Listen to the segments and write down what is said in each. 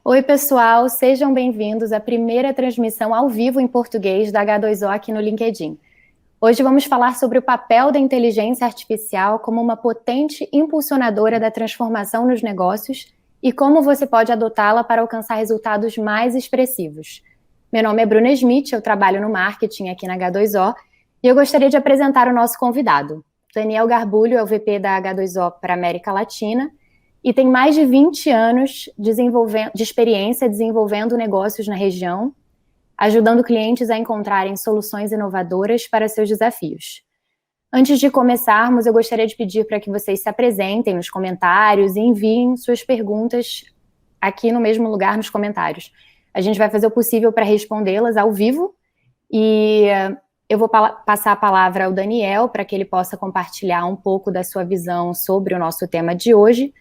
Oi, pessoal, sejam bem-vindos à primeira transmissão ao vivo em português da H2O aqui no LinkedIn. Hoje vamos falar sobre o papel da inteligência artificial como uma potente impulsionadora da transformação nos negócios e como você pode adotá-la para alcançar resultados mais expressivos. Meu nome é Bruna Smith, eu trabalho no marketing aqui na H2O e eu gostaria de apresentar o nosso convidado. Daniel Garbulho é o VP da H2O para a América Latina e tem mais de 20 anos de experiência desenvolvendo negócios na região, ajudando clientes a encontrarem soluções inovadoras para seus desafios. Antes de começarmos, eu gostaria de pedir para que vocês se apresentem nos comentários e enviem suas perguntas aqui no mesmo lugar nos comentários. A gente vai fazer o possível para respondê-las ao vivo e eu vou passar a palavra ao Daniel para que ele possa compartilhar um pouco da sua visão sobre o nosso tema de hoje.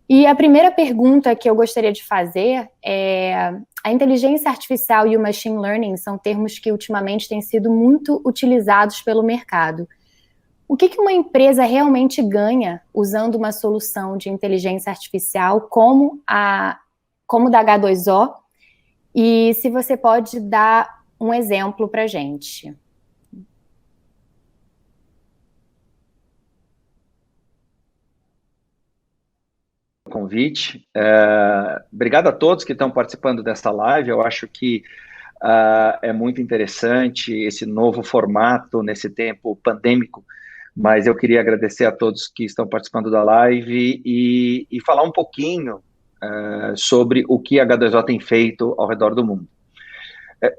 E a primeira pergunta que eu gostaria de fazer é: a inteligência artificial e o machine learning são termos que ultimamente têm sido muito utilizados pelo mercado. O que uma empresa realmente ganha usando uma solução de inteligência artificial como da H2O? E se você pode dar um exemplo para a gente. Convite. Obrigado a todos que estão participando desta live. Eu acho que é muito interessante esse novo formato nesse tempo pandêmico, mas eu queria agradecer a todos que estão participando da live e falar um pouquinho sobre o que a H2O tem feito ao redor do mundo.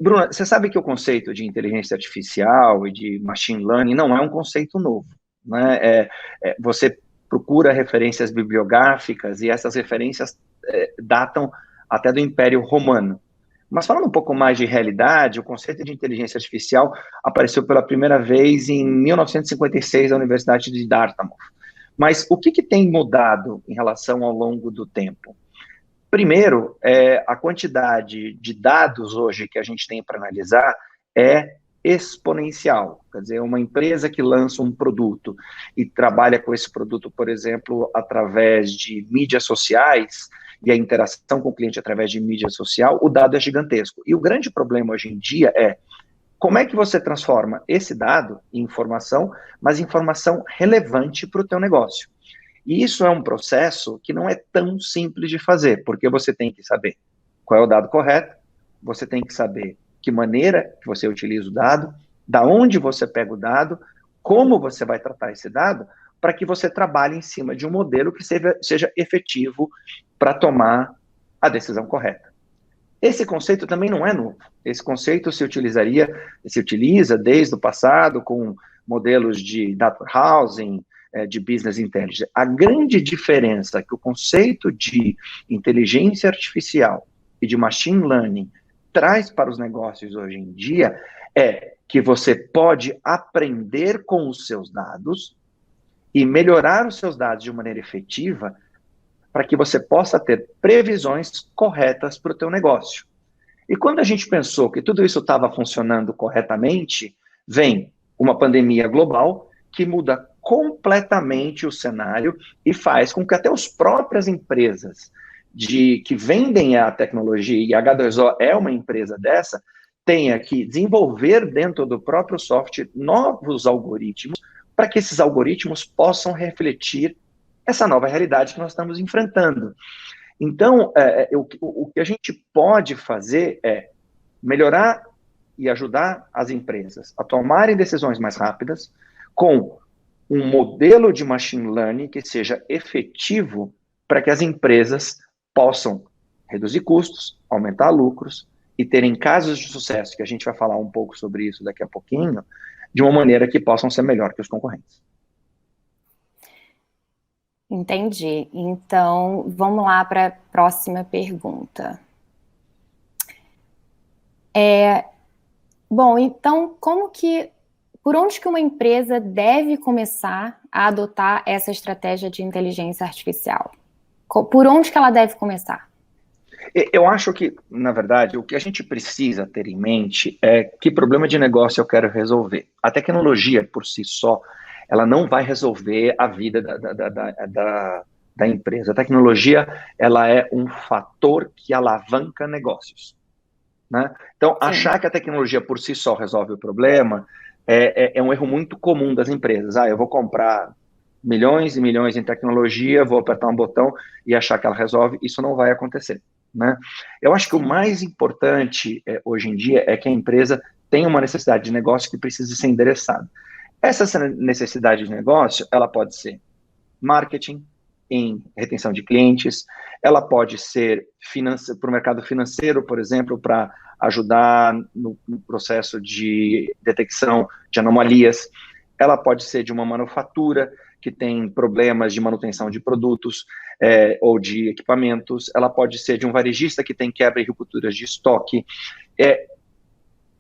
Bruna, você sabe que o conceito de inteligência artificial e de machine learning não é um conceito novo, né? Você procura referências bibliográficas e essas referências datam até do Império Romano. Mas falando um pouco mais de realidade, o conceito de inteligência artificial apareceu pela primeira vez em 1956 na Universidade de Dartmouth. Mas o que tem mudado em relação ao longo do tempo? Primeiro, a quantidade de dados hoje que a gente tem para analisar é exponencial. Quer dizer, uma empresa que lança um produto e trabalha com esse produto, por exemplo, através de mídias sociais e a interação com o cliente através de mídia social, o dado é gigantesco. E o grande problema hoje em dia é como é que você transforma esse dado em informação, mas informação relevante para o teu negócio. E isso é um processo que não é tão simples de fazer, porque você tem que saber qual é o dado correto, você tem que saber que maneira que você utiliza o dado, da onde você pega o dado, como você vai tratar esse dado, para que você trabalhe em cima de um modelo que seja efetivo para tomar a decisão correta. Esse conceito também não é novo. Esse conceito se utiliza desde o passado com modelos de data warehousing, de business intelligence. A grande diferença que o conceito de inteligência artificial e de machine learning traz para os negócios hoje em dia é que você pode aprender com os seus dados e melhorar os seus dados de maneira efetiva para que você possa ter previsões corretas para o teu negócio. E quando a gente pensou que tudo isso estava funcionando corretamente, vem uma pandemia global que muda completamente o cenário e faz com que até as próprias empresas que vendem a tecnologia, e a H2O é uma empresa dessa, tenha que desenvolver dentro do próprio software novos algoritmos para que esses algoritmos possam refletir essa nova realidade que nós estamos enfrentando. Então, o que a gente pode fazer é melhorar e ajudar as empresas a tomarem decisões mais rápidas com um modelo de machine learning que seja efetivo para que as empresas possam reduzir custos, aumentar lucros e terem casos de sucesso, que a gente vai falar um pouco sobre isso daqui a pouquinho, de uma maneira que possam ser melhor que os concorrentes. Entendi. Então, vamos lá para a próxima pergunta. Bom, então, por onde que uma empresa deve começar a adotar essa estratégia de inteligência artificial? Por onde que ela deve começar? Eu acho que, na verdade, o que a gente precisa ter em mente é que problema de negócio eu quero resolver. A tecnologia, por si só, ela não vai resolver a vida da empresa. A tecnologia, ela é um fator que alavanca negócios, né? Então, achar que a tecnologia por si só resolve o problema é um erro muito comum das empresas. Eu vou comprar milhões e milhões em tecnologia, vou apertar um botão e achar que ela resolve. Isso não vai acontecer, né? Eu acho que o mais importante hoje em dia é que a empresa tem uma necessidade de negócio que precisa ser endereçada. Essa necessidade de negócio, ela pode ser marketing, em retenção de clientes, ela pode ser para o mercado financeiro, por exemplo, para ajudar no processo de detecção de anomalias, ela pode ser de uma manufatura que tem problemas de manutenção de produtos ou de equipamentos, ela pode ser de um varejista que tem quebra e rupturas de estoque.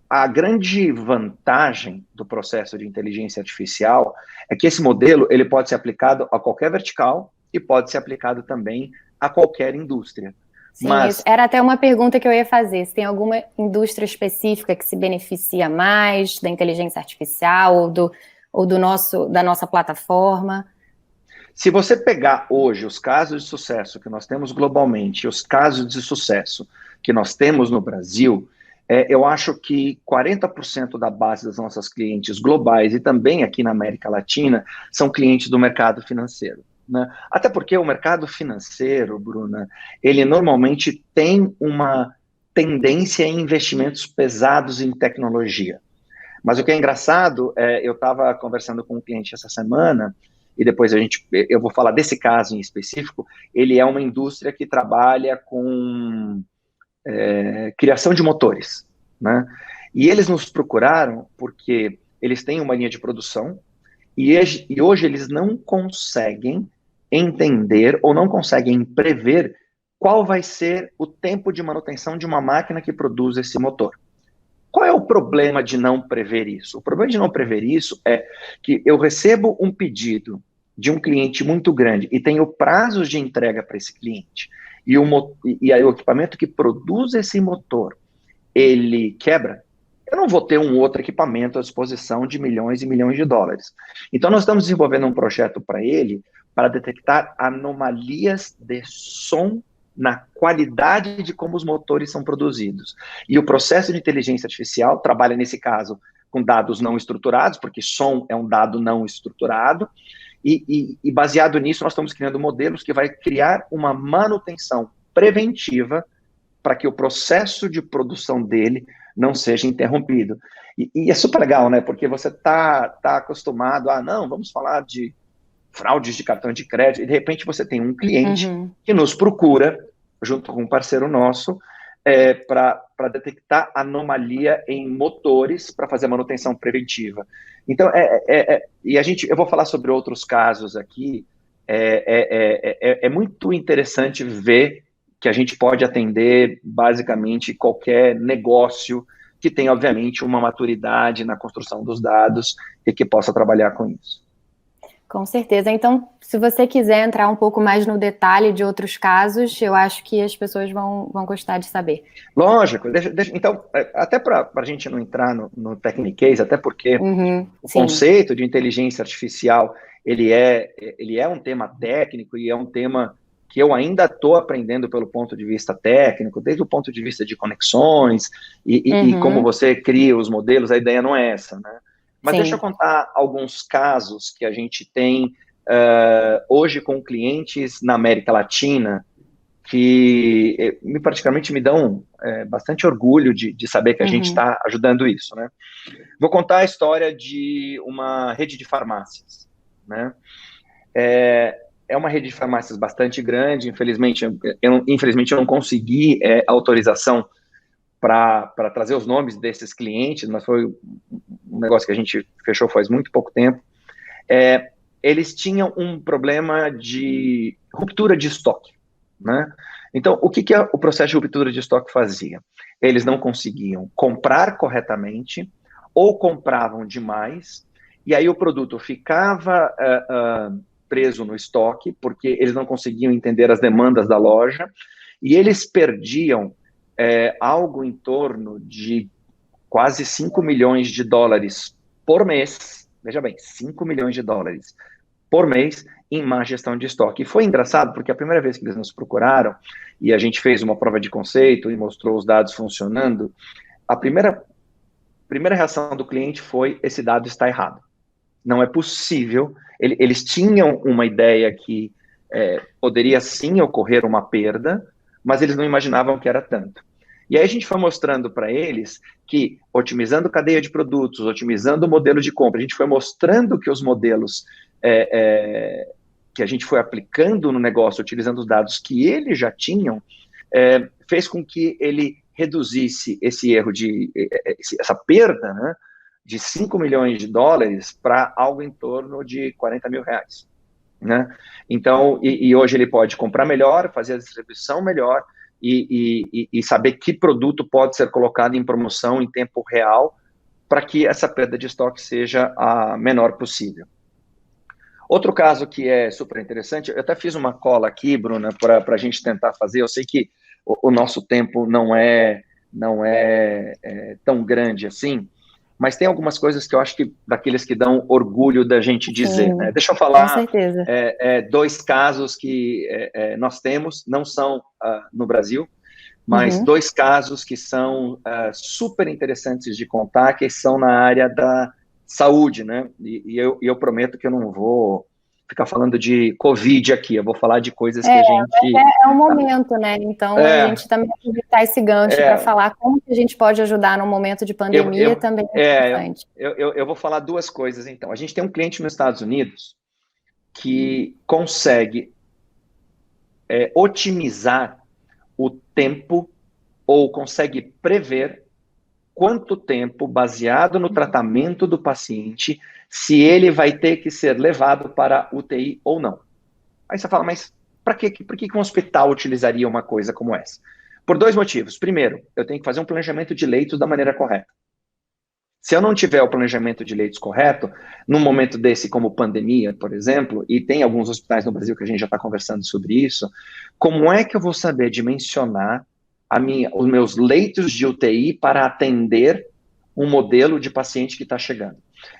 A grande vantagem do processo de inteligência artificial é que esse modelo ele pode ser aplicado a qualquer vertical e pode ser aplicado também a qualquer indústria. Sim, mas era até uma pergunta que eu ia fazer. Se tem alguma indústria específica que se beneficia mais da inteligência artificial ou da nossa plataforma? Se você pegar hoje os casos de sucesso que nós temos globalmente, os casos de sucesso que nós temos no Brasil, eu acho que 40% da base das nossas clientes globais e também aqui na América Latina são clientes do mercado financeiro, né? Até porque o mercado financeiro, Bruna, ele normalmente tem uma tendência em investimentos pesados em tecnologia. Mas o que é engraçado, eu estava conversando com um cliente essa semana, e depois eu vou falar desse caso em específico. Ele é uma indústria que trabalha com criação de motores, né? E eles nos procuraram porque eles têm uma linha de produção e hoje eles não conseguem entender ou não conseguem prever qual vai ser o tempo de manutenção de uma máquina que produz esse motor. Qual é o problema de não prever isso? O problema de não prever isso é que eu recebo um pedido de um cliente muito grande e tenho prazos de entrega para esse cliente, e aí o equipamento que produz esse motor, ele quebra, eu não vou ter um outro equipamento à disposição de milhões e milhões de dólares. Então, nós estamos desenvolvendo um projeto para ele, para detectar anomalias de som na qualidade de como os motores são produzidos. E o processo de inteligência artificial trabalha, nesse caso, com dados não estruturados, porque som é um dado não estruturado, e baseado nisso, nós estamos criando modelos que vai criar uma manutenção preventiva para que o processo de produção dele não seja interrompido. E é super legal, né? Porque você tá acostumado a, não, vamos falar de fraudes de cartão de crédito, e de repente você tem um cliente que nos procura, junto com um parceiro nosso, para detectar anomalia em motores para fazer a manutenção preventiva. Então, eu vou falar sobre outros casos aqui. É muito interessante ver que a gente pode atender basicamente qualquer negócio que tenha, obviamente, uma maturidade na construção dos dados e que possa trabalhar com isso. Com certeza. Então, se você quiser entrar um pouco mais no detalhe de outros casos, eu acho que as pessoas vão gostar de saber. Lógico. Então, até para a gente não entrar no techniquez, até porque o conceito de inteligência artificial, ele é um tema técnico e é um tema que eu ainda estou aprendendo pelo ponto de vista técnico, desde o ponto de vista de conexões e como você cria os modelos, a ideia não é essa, né? Mas deixa eu contar alguns casos que a gente tem hoje com clientes na América Latina que particularmente me dão bastante orgulho de saber que a gente está ajudando isso, né? Vou contar a história de uma rede de farmácias, né? É uma rede de farmácias bastante grande. Infelizmente eu não consegui autorização para trazer os nomes desses clientes, mas foi um negócio que a gente fechou faz muito pouco tempo. Eles tinham um problema de ruptura de estoque, né? Então, o que o processo de ruptura de estoque fazia? Eles não conseguiam comprar corretamente ou compravam demais, e aí o produto ficava preso no estoque, porque eles não conseguiam entender as demandas da loja, e eles perdiam algo em torno de quase 5 milhões de dólares por mês. Veja bem, 5 milhões de dólares por mês em má gestão de estoque. E foi engraçado, porque a primeira vez que eles nos procuraram, e a gente fez uma prova de conceito e mostrou os dados funcionando, a primeira reação do cliente foi: esse dado está errado. Não é possível. Eles tinham uma ideia que poderia sim ocorrer uma perda, mas eles não imaginavam que era tanto. E aí a gente foi mostrando para eles que, otimizando cadeia de produtos, otimizando o modelo de compra, a gente foi mostrando que os modelos que a gente foi aplicando no negócio, utilizando os dados que eles já tinham, fez com que ele reduzisse esse erro essa perda, né, de 5 milhões de dólares para algo em torno de 40 mil reais. Né? Então, e hoje ele pode comprar melhor, fazer a distribuição melhor e saber que produto pode ser colocado em promoção em tempo real para que essa perda de estoque seja a menor possível. Outro caso que é super interessante, eu até fiz uma cola aqui, Bruna, para a gente tentar fazer. Eu sei que o nosso tempo não é tão grande assim, mas tem algumas coisas que eu acho que daqueles que dão orgulho da gente dizer. Sim, né? Deixa eu falar com certeza. dois casos que nós temos, não são no Brasil, mas dois casos que são super interessantes de contar, que são na área da saúde, né? E eu prometo que eu não vou ficar falando de Covid aqui, eu vou falar de coisas que a gente... É um momento, né? Então, a gente também aproveitar esse gancho para falar como que a gente pode ajudar no momento de pandemia também é importante. Eu vou falar duas coisas, então. A gente tem um cliente nos Estados Unidos que consegue otimizar o tempo ou consegue prever quanto tempo, baseado no tratamento do paciente, se ele vai ter que ser levado para UTI ou não. Aí você fala, mas por que um hospital utilizaria uma coisa como essa? Por dois motivos. Primeiro, eu tenho que fazer um planejamento de leitos da maneira correta. Se eu não tiver o planejamento de leitos correto, num momento desse como pandemia, por exemplo, e tem alguns hospitais no Brasil que a gente já está conversando sobre isso, como é que eu vou saber dimensionar os meus leitos de UTI para atender um modelo de paciente que está chegando?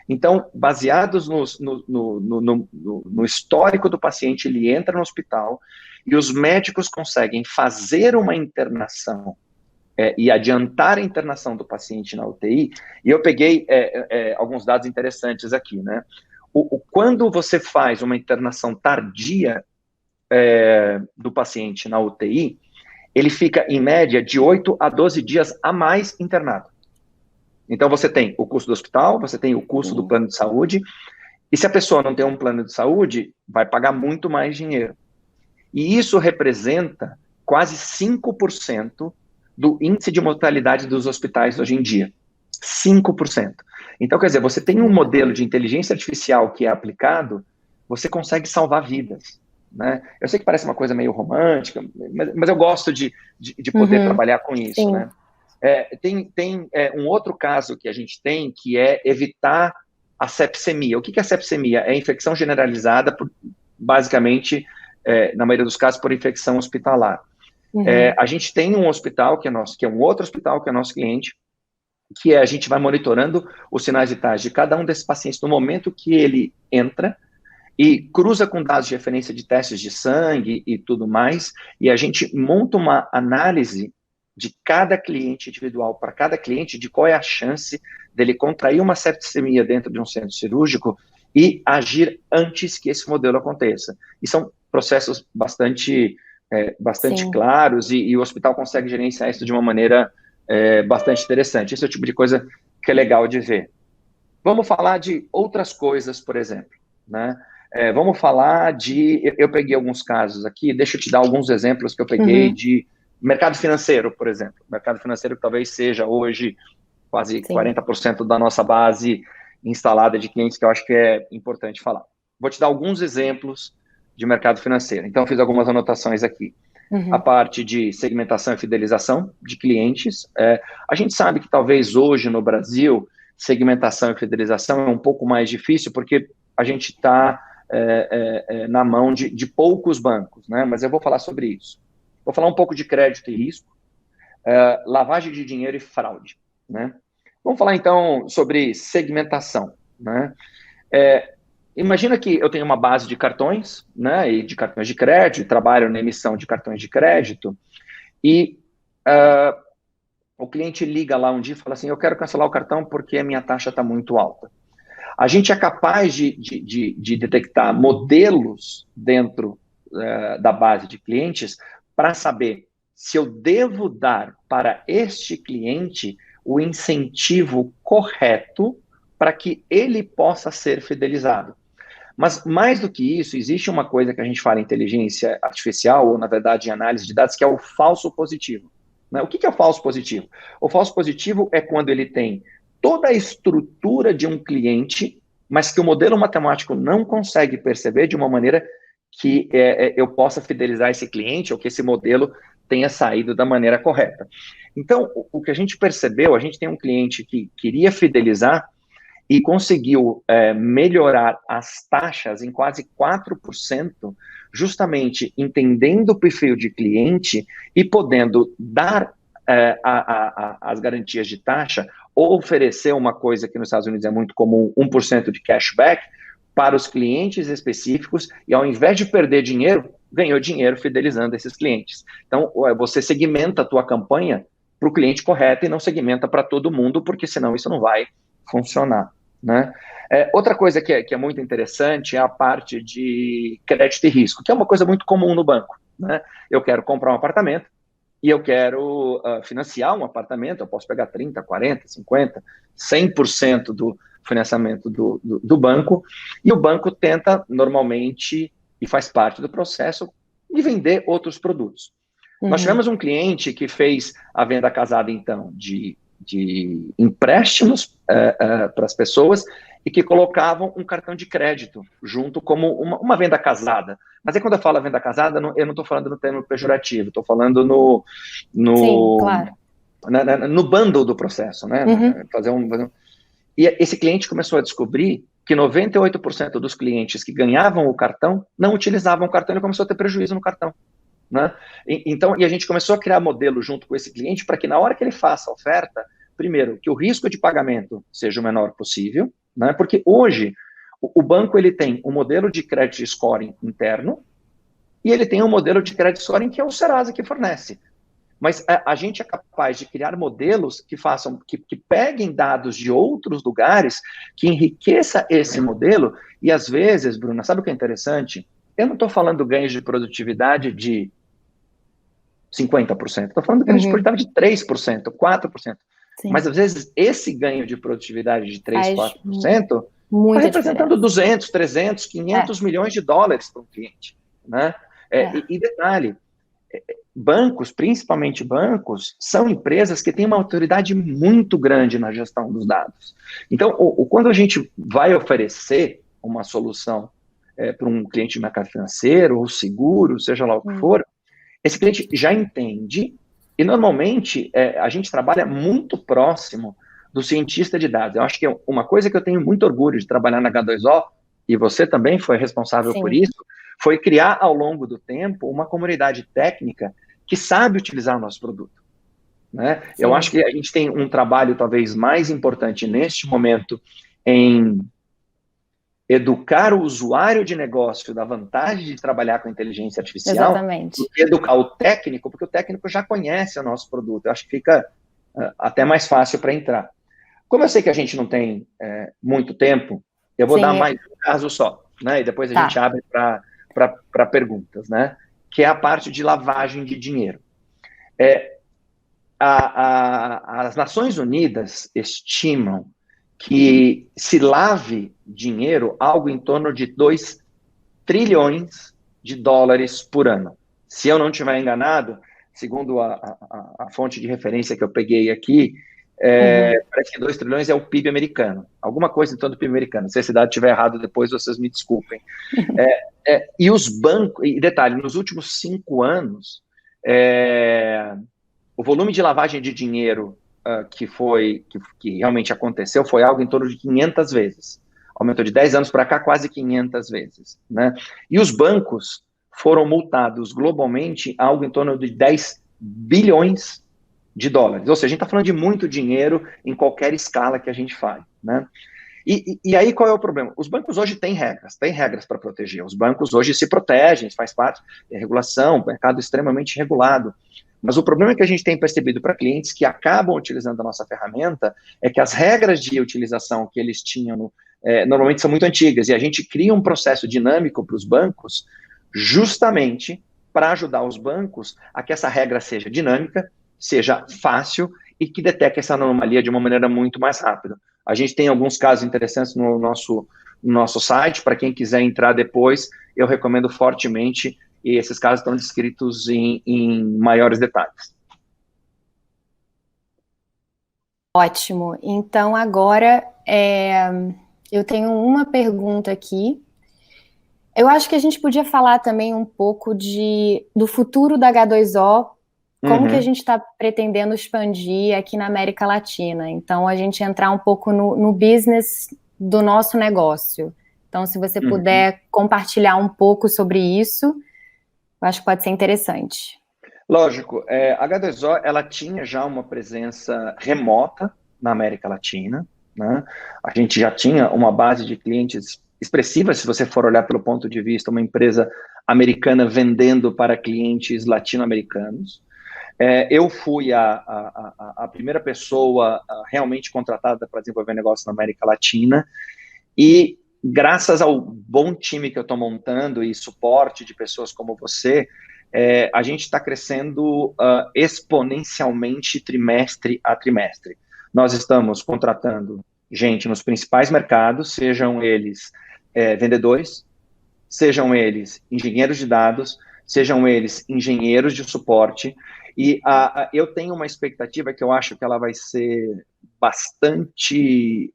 Então, baseados no histórico do paciente, ele entra no hospital e os médicos conseguem fazer uma internação e adiantar a internação do paciente na UTI. E eu peguei alguns dados interessantes aqui, né? Quando você faz uma internação tardia do paciente na UTI, ele fica, em média, de 8 a 12 dias a mais internado. Então, você tem o custo do hospital, você tem o custo do plano de saúde, e se a pessoa não tem um plano de saúde, vai pagar muito mais dinheiro. E isso representa quase 5% do índice de mortalidade dos hospitais hoje em dia. 5%. Então, quer dizer, você tem um modelo de inteligência artificial que é aplicado, você consegue salvar vidas. Né? Eu sei que parece uma coisa meio romântica, mas eu gosto de poder trabalhar com isso. Sim. Né? Tem um outro caso que a gente tem, que é evitar a sepsemia. O que é a sepsemia? É infecção generalizada, basicamente, na maioria dos casos, por infecção hospitalar. A gente tem um hospital que é um outro hospital que é nosso cliente, que a gente vai monitorando os sinais vitais de cada um desses pacientes no momento que ele entra e cruza com dados de referência de testes de sangue e tudo mais, e a gente monta uma análise de cada cliente individual, para cada cliente, de qual é a chance dele contrair uma septicemia dentro de um centro cirúrgico e agir antes que esse modelo aconteça. E são processos bastante claros e o hospital consegue gerenciar isso de uma maneira bastante interessante. Esse é o tipo de coisa que é legal de ver. Vamos falar de outras coisas, por exemplo, né? Vamos falar eu peguei alguns casos aqui, deixa eu te dar alguns exemplos que eu peguei de mercado financeiro, por exemplo. Mercado financeiro que talvez seja hoje quase 40% da nossa base instalada de clientes, que eu acho que é importante falar. Vou te dar alguns exemplos de mercado financeiro. Então, eu fiz algumas anotações aqui. A parte de segmentação e fidelização de clientes. A gente sabe que talvez hoje no Brasil, segmentação e fidelização é um pouco mais difícil, porque a gente está na mão de poucos bancos, né? Mas eu vou falar sobre isso. Vou falar um pouco de crédito e risco, lavagem de dinheiro e fraude, né? Vamos falar, então, sobre segmentação, né? imagina que eu tenho uma base de cartões, né, e de cartões de crédito, e trabalho na emissão de cartões de crédito, e o cliente liga lá um dia e fala assim, eu quero cancelar o cartão porque a minha taxa está muito alta. A gente é capaz de detectar modelos dentro da base de clientes para saber se eu devo dar para este cliente o incentivo correto para que ele possa ser fidelizado. Mas mais do que isso, existe uma coisa que a gente fala em inteligência artificial, ou na verdade em análise de dados, que é o falso positivo. Né? O que é o falso positivo? O falso positivo é quando ele tem toda a estrutura de um cliente, mas que o modelo matemático não consegue perceber de uma maneira que eu possa fidelizar esse cliente, ou que esse modelo tenha saído da maneira correta. Então, o que a gente percebeu, a gente tem um cliente que queria fidelizar, e conseguiu melhorar as taxas em quase 4%, justamente entendendo o perfil de cliente e podendo dar as garantias de taxa, ou oferecer uma coisa que nos Estados Unidos é muito comum, 1% de cashback, para os clientes específicos, e ao invés de perder dinheiro, ganhou dinheiro fidelizando esses clientes. Então, você segmenta a tua campanha para o cliente correto e não segmenta para todo mundo, porque senão isso não vai funcionar. Né? Outra coisa que é muito interessante é a parte de crédito e risco, que é uma coisa muito comum no banco. Né? Eu quero comprar um apartamento e eu quero financiar um apartamento, eu posso pegar 30%, 40%, 50%, 100% do financiamento do banco, e o banco tenta, normalmente, e faz parte do processo, de vender outros produtos. Nós tivemos um cliente que fez a venda casada, então, de empréstimos para as pessoas e que colocavam um cartão de crédito junto como uma venda casada. Mas aí quando eu falo venda casada, eu não estou falando no termo pejorativo, estou falando Sim, claro. no bundle do processo, né? E esse cliente começou a descobrir que 98% dos clientes que ganhavam o cartão não utilizavam o cartão e começou a ter prejuízo no cartão. Né? Então, e a gente começou a criar modelo junto com esse cliente para que na hora que ele faça a oferta, primeiro, que o risco de pagamento seja o menor possível, né? Porque hoje o banco ele tem um modelo de credit scoring interno e ele tem um modelo de credit scoring que é o Serasa que fornece. Mas a gente é capaz de criar modelos que façam, que peguem dados de outros lugares, que enriqueça esse modelo, e às vezes, Bruna, sabe o que é interessante? Eu não estou falando ganhos de produtividade de 50%, estou falando ganhos de produtividade de 3%, 4%. Sim. Mas às vezes esse ganho de produtividade de 3%, 4% está representando 200, 300, 500 milhões de dólares para um cliente. Né? E detalhe, bancos, principalmente bancos, são empresas que têm uma autoridade muito grande na gestão dos dados. Então, quando a gente vai oferecer uma solução para um cliente de mercado financeiro ou seguro, seja lá o que for, esse cliente já entende e, normalmente, a gente trabalha muito próximo do cientista de dados. Eu acho que uma coisa que eu tenho muito orgulho de trabalhar na H2O, e você também foi responsável por isso, foi criar, ao longo do tempo, uma comunidade técnica que sabe utilizar o nosso produto. Né? Eu acho que a gente tem um trabalho, talvez, mais importante neste momento em educar o usuário de negócio da vantagem de trabalhar com inteligência artificial, exatamente, do que educar o técnico, porque o técnico já conhece o nosso produto. Eu acho que fica até mais fácil para entrar. Como eu sei que a gente não tem muito tempo, eu vou dar mais um caso só, né? E depois a gente abre para perguntas, né? Que é a parte de lavagem de dinheiro. As Nações Unidas estimam que se lave dinheiro algo em torno de 2 trilhões de dólares por ano. Se eu não estiver enganado, segundo a fonte de referência que eu peguei aqui, parece que 2 trilhões é o PIB americano. Alguma coisa em torno do PIB americano. Se esse dado estiver errado, depois vocês me desculpem. E os bancos, e detalhe, nos últimos 5 anos, o volume de lavagem de dinheiro que realmente aconteceu foi algo em torno de 500 vezes. Aumentou de 10 anos para cá quase 500 vezes. Né? E os bancos foram multados globalmente algo em torno de 10 bilhões de dólares. Ou seja, a gente está falando de muito dinheiro em qualquer escala que a gente faz. Né? E aí qual é o problema? Os bancos hoje têm regras para proteger. Os bancos hoje se protegem, faz parte da regulação, mercado extremamente regulado. Mas o problema que a gente tem percebido para clientes que acabam utilizando a nossa ferramenta é que as regras de utilização que eles tinham normalmente são muito antigas, e a gente cria um processo dinâmico para os bancos justamente para ajudar os bancos a que essa regra seja dinâmica, seja fácil e que detecte essa anomalia de uma maneira muito mais rápida. A gente tem alguns casos interessantes no nosso site, para quem quiser entrar depois, eu recomendo fortemente, e esses casos estão descritos em maiores detalhes. Ótimo. Então, agora, eu tenho uma pergunta aqui. Eu acho que a gente podia falar também um pouco do futuro da H2O, como que a gente está pretendendo expandir aqui na América Latina. Então, a gente entrar um pouco no business do nosso negócio. Então, se você puder compartilhar um pouco sobre isso, eu acho que pode ser interessante. Lógico, a H2O, ela tinha já uma presença remota na América Latina, né? A gente já tinha uma base de clientes expressiva, se você for olhar pelo ponto de vista, uma empresa americana vendendo para clientes latino-americanos. Eu fui a primeira pessoa realmente contratada para desenvolver negócio na América Latina, e graças ao bom time que eu estou montando e suporte de pessoas como você, a gente está crescendo exponencialmente trimestre a trimestre. Nós estamos contratando gente nos principais mercados, sejam eles vendedores, sejam eles engenheiros de dados, sejam eles engenheiros de suporte, e eu tenho uma expectativa que eu acho que ela vai ser bastante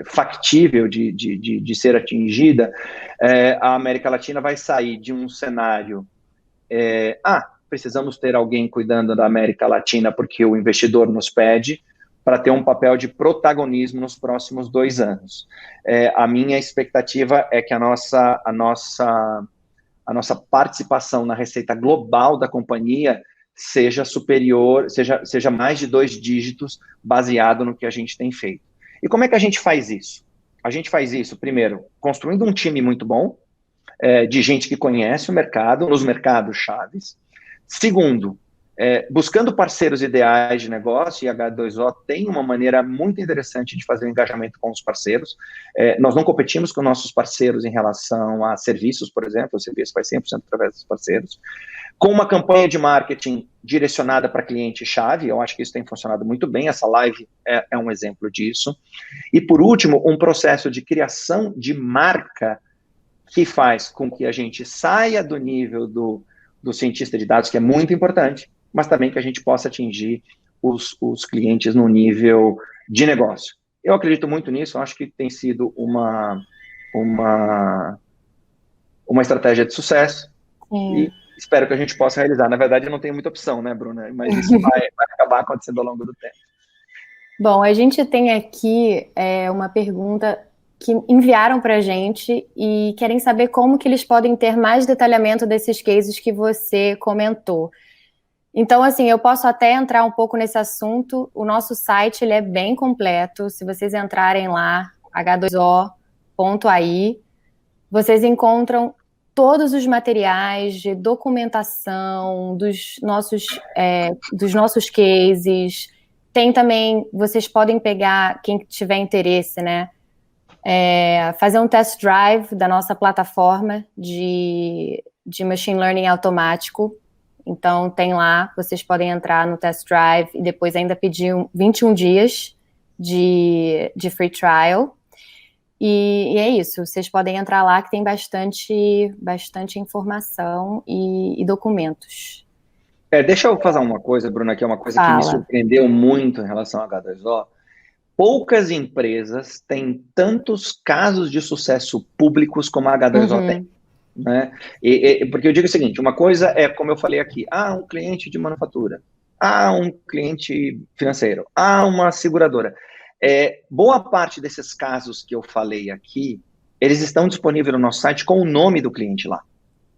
factível de ser atingida. A América Latina vai sair de um cenário precisamos ter alguém cuidando da América Latina porque o investidor nos pede, para ter um papel de protagonismo nos próximos 2 anos. A minha expectativa é que a nossa participação na receita global da companhia seja superior, seja mais de 2 dígitos, baseado no que a gente tem feito. E como é que a gente faz isso? A gente faz isso, primeiro, construindo um time muito bom, de gente que conhece o mercado, nos mercados chaves. Segundo, buscando parceiros ideais de negócio, e a H2O tem uma maneira muito interessante de fazer o engajamento com os parceiros. Nós não competimos com nossos parceiros em relação a serviços, por exemplo, o serviço vai 100% através dos parceiros. Com uma campanha de marketing direcionada para cliente-chave, eu acho que isso tem funcionado muito bem, essa live é um exemplo disso. E, por último, um processo de criação de marca que faz com que a gente saia do nível do cientista de dados, que é muito importante, mas também que a gente possa atingir os clientes no nível de negócio. Eu acredito muito nisso, acho que tem sido uma estratégia de sucesso. Sim. E espero que a gente possa realizar. Na verdade, eu não tenho muita opção, né, Bruna? Mas isso vai acabar acontecendo ao longo do tempo. Bom, a gente tem aqui uma pergunta que enviaram para a gente e querem saber como que eles podem ter mais detalhamento desses cases que você comentou. Então, assim, eu posso até entrar um pouco nesse assunto. O nosso site, ele é bem completo. Se vocês entrarem lá, h2o.ai, vocês encontram todos os materiais de documentação dos nossos cases. Tem também, vocês podem pegar, quem tiver interesse, né, fazer um test drive da nossa plataforma de machine learning automático. Então, tem lá, vocês podem entrar no test drive e depois ainda pedir 21 dias de free trial. E é isso, vocês podem entrar lá que tem bastante informação e documentos. Deixa eu fazer uma coisa, Bruna, que é uma coisa que me surpreendeu muito em relação ao H2O. Poucas empresas têm tantos casos de sucesso públicos como a H2O tem. Né? Porque eu digo o seguinte, uma coisa é, como eu falei aqui, um cliente de manufatura, um cliente financeiro, uma seguradora. Boa parte desses casos que eu falei aqui, eles estão disponíveis no nosso site com o nome do cliente lá.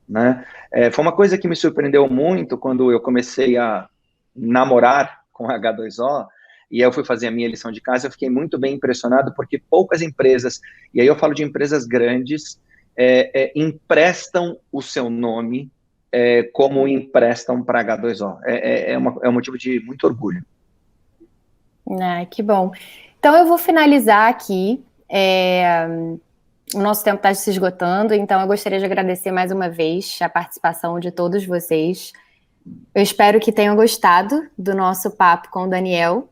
Né? Foi uma coisa que me surpreendeu muito quando eu comecei a namorar com a H2O, e eu fui fazer a minha lição de casa, eu fiquei muito bem impressionado, porque poucas empresas, e aí eu falo de empresas grandes, emprestam o seu nome como emprestam para H2O. É um motivo de muito orgulho. Ah, que bom. Então eu vou finalizar aqui. O nosso tempo está se esgotando, então eu gostaria de agradecer mais uma vez a participação de todos vocês. Eu espero que tenham gostado do nosso papo com o Daniel.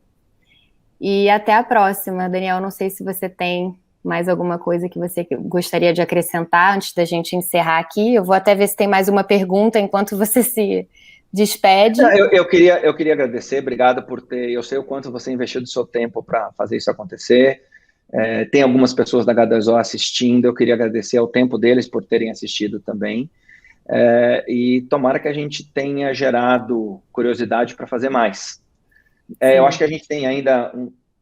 E até a próxima. Daniel, não sei se você tem mais alguma coisa que você gostaria de acrescentar antes da gente encerrar aqui. Eu vou até ver se tem mais uma pergunta enquanto você se despede. Eu queria agradecer, obrigado por ter. Eu sei o quanto você investiu do seu tempo para fazer isso acontecer. Tem algumas pessoas da H2O assistindo, eu queria agradecer ao tempo deles por terem assistido também. E tomara que a gente tenha gerado curiosidade para fazer mais. Eu acho que a gente tem ainda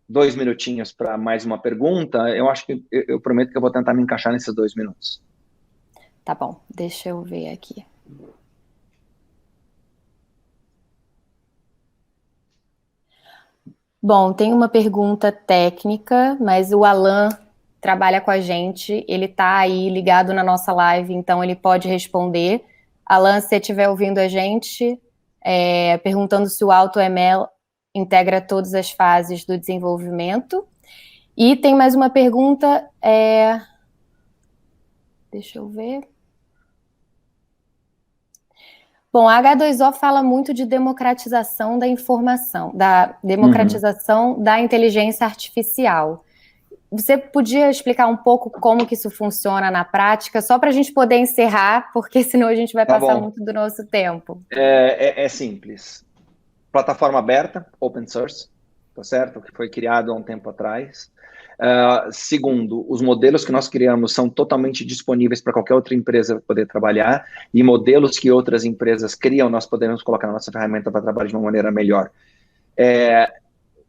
2 minutinhos para mais uma pergunta. Eu acho que eu prometo que eu vou tentar me encaixar nesses 2 minutos. Tá bom, deixa eu ver aqui. Bom, tem uma pergunta técnica, mas o Alan trabalha com a gente, ele está aí ligado na nossa live, então ele pode responder. Alan, se você estiver ouvindo a gente, perguntando se o AutoML integra todas as fases do desenvolvimento. E tem mais uma pergunta, deixa eu ver. Bom, a H2O fala muito de democratização da informação, da democratização da inteligência artificial. Você podia explicar um pouco como que isso funciona na prática, só para a gente poder encerrar, porque senão a gente vai passar muito do nosso tempo. É simples. Plataforma aberta, open source, tá certo? Que foi criado há um tempo atrás. Segundo, os modelos que nós criamos são totalmente disponíveis para qualquer outra empresa poder trabalhar, e modelos que outras empresas criam, nós podemos colocar na nossa ferramenta para trabalhar de uma maneira melhor.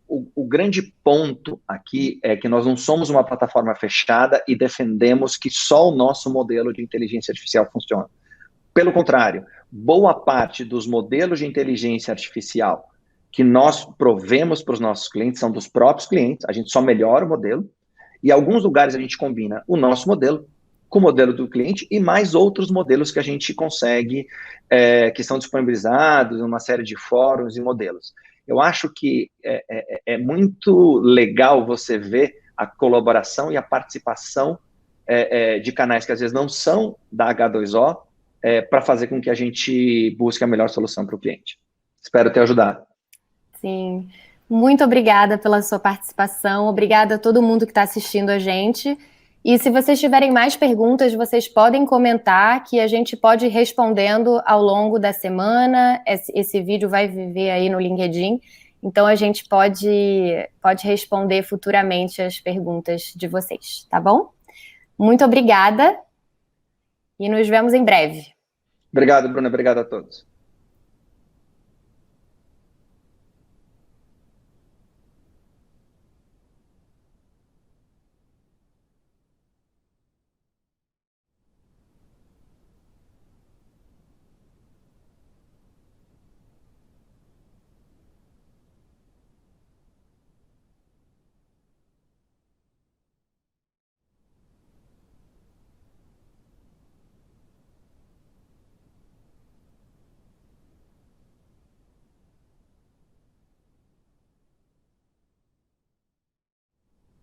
O grande ponto aqui é que nós não somos uma plataforma fechada e defendemos que só o nosso modelo de inteligência artificial funciona. Pelo contrário, boa parte dos modelos de inteligência artificial que nós provemos para os nossos clientes são dos próprios clientes, a gente só melhora o modelo, e em alguns lugares a gente combina o nosso modelo com o modelo do cliente e mais outros modelos que a gente consegue, que são disponibilizados em uma série de fóruns e modelos. Eu acho que é muito legal você ver a colaboração e a participação de canais que às vezes não são da H2O, para fazer com que a gente busque a melhor solução para o cliente. Espero ter ajudado. Sim, muito obrigada pela sua participação, obrigada a todo mundo que está assistindo a gente. E se vocês tiverem mais perguntas, vocês podem comentar que a gente pode ir respondendo ao longo da semana. Esse vídeo vai viver aí no LinkedIn, então a gente pode responder futuramente as perguntas de vocês, tá bom? Muito obrigada e nos vemos em breve. Obrigado, Bruna. Obrigado a todos.